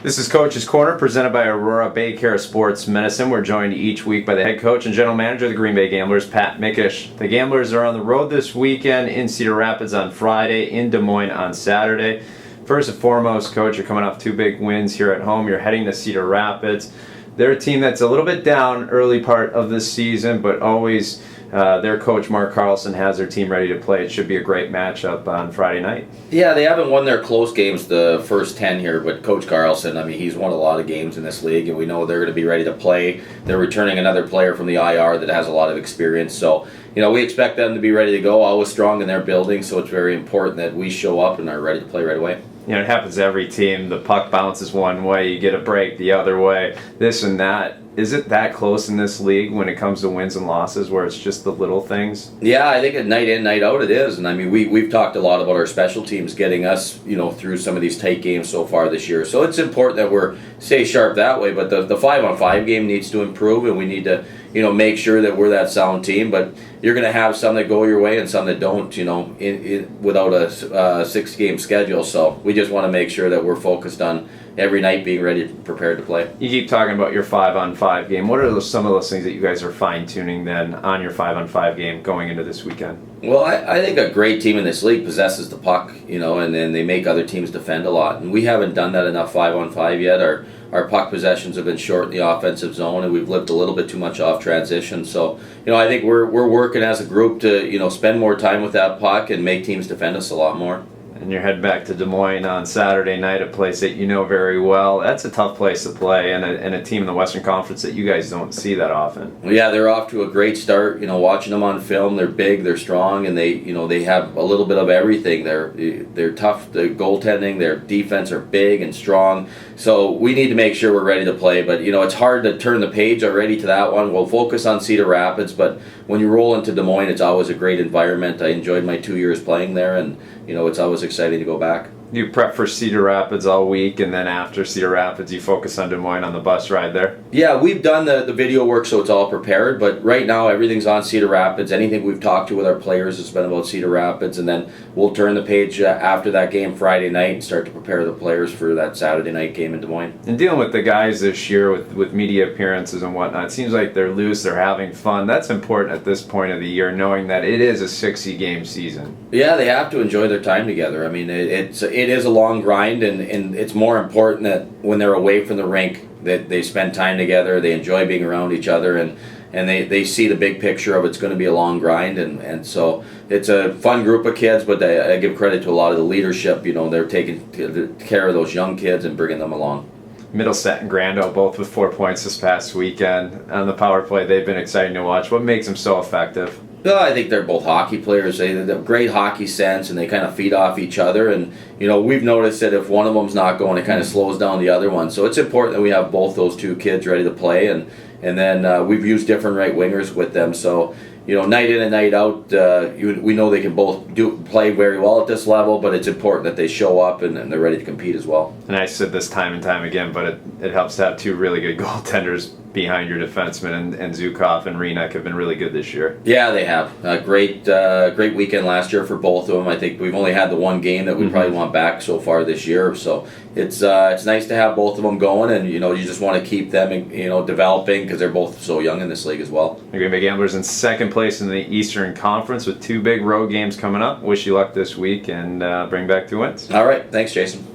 This is Coach's Corner, presented by Aurora BayCare Sports Medicine. We're joined each week by the head coach and general manager of the Green Bay Gamblers, Pat Mickish. The Gamblers are on the road this weekend in Cedar Rapids on Friday, in Des Moines on Saturday. First and foremost, Coach, you're coming off two big wins here at home. You're heading to Cedar Rapids. They're a team that's a little bit down early part of this season, but always their coach, Mark Carlson, has their team ready to play. It should be a great matchup on Friday night. Yeah, they haven't won their close games the first 10 here, but Coach Carlson, he's won a lot of games in this league, and we know they're going to be ready to play. They're returning another player from the IR that has a lot of experience, so we expect them to be ready to go, always strong in their building, so it's very important that we show up and are ready to play right away. It happens to every team. The puck bounces one way, you get a break the other way, this and that. Is it that close in this league when it comes to wins and losses where it's just the little things? Yeah, I think at night in, night out it is. And we've talked a lot about our special teams getting us, through some of these tight games so far this year. So it's important that we're stay sharp that way. But the 5-on-5 game needs to improve, and we need to, make sure that we're that sound team. But you're going to have some that go your way and some that don't, without a 6-game schedule. So we just want to make sure that we're focused on every night being ready, prepared to play. You keep talking about your 5-on-5 game. What are some of those things that you guys are fine-tuning then on your 5-on-5 game going into this weekend? Well, I think a great team in this league possesses the puck, and then they make other teams defend a lot. And we haven't done that enough 5-on-5 yet. Our puck possessions have been short in the offensive zone, and we've lived a little bit too much off transition. So, I think we're working as a group to, spend more time with that puck and make teams defend us a lot more. And you're heading back to Des Moines on Saturday night, a place that you know very well. That's a tough place to play, and a team in the Western Conference that you guys don't see that often. Well, yeah, they're off to a great start. Watching them on film, they're big, they're strong, and they have a little bit of everything. They're tough. Their goaltending, their defense are big and strong. So we need to make sure we're ready to play. But it's hard to turn the page already to that one. We'll focus on Cedar Rapids, but when you roll into Des Moines, it's always a great environment. I enjoyed my 2 years playing there, and it's always exciting to go back. You prep for Cedar Rapids all week, and then after Cedar Rapids, you focus on Des Moines on the bus ride there? Yeah, we've done the video work, so it's all prepared, but right now everything's on Cedar Rapids. Anything we've talked to with our players has been about Cedar Rapids, and then we'll turn the page after that game Friday night and start to prepare the players for that Saturday night game in Des Moines. And dealing with the guys this year with media appearances and whatnot, it seems like they're loose, they're having fun. That's important at this point of the year, knowing that it is a 60-game season. Yeah, they have to enjoy their time together. It is a long grind, and it's more important that when they're away from the rink that they spend time together, they enjoy being around each other, and they see the big picture of it's going to be a long grind, and so it's a fun group of kids, but I give credit to a lot of the leadership. They're taking care of those young kids and bringing them along. Middleset and Grando both with 4 points this past weekend. On the power play, they've been exciting to watch. What makes them so effective? Well, I think they're both hockey players. They have great hockey sense, and they kind of feed off each other. And we've noticed that if one of them's not going, it kind of slows down the other one. So it's important that we have both those two kids ready to play. And then we've used different right wingers with them. So night in and night out, we know they can both play very well at this level. But it's important that they show up and they're ready to compete as well. And I said this time and time again, but it helps to have two really good goaltenders behind your defensemen, and Zukov and Renek have been really good this year. Yeah, they have. Great weekend last year for both of them. I think we've only had the one game that we probably want back so far this year. So it's nice to have both of them going, and you just want to keep them developing because they're both so young in this league as well. The Green Bay Gamblers in second place in the Eastern Conference with two big road games coming up. Wish you luck this week and bring back 2 wins. All right, thanks, Jason.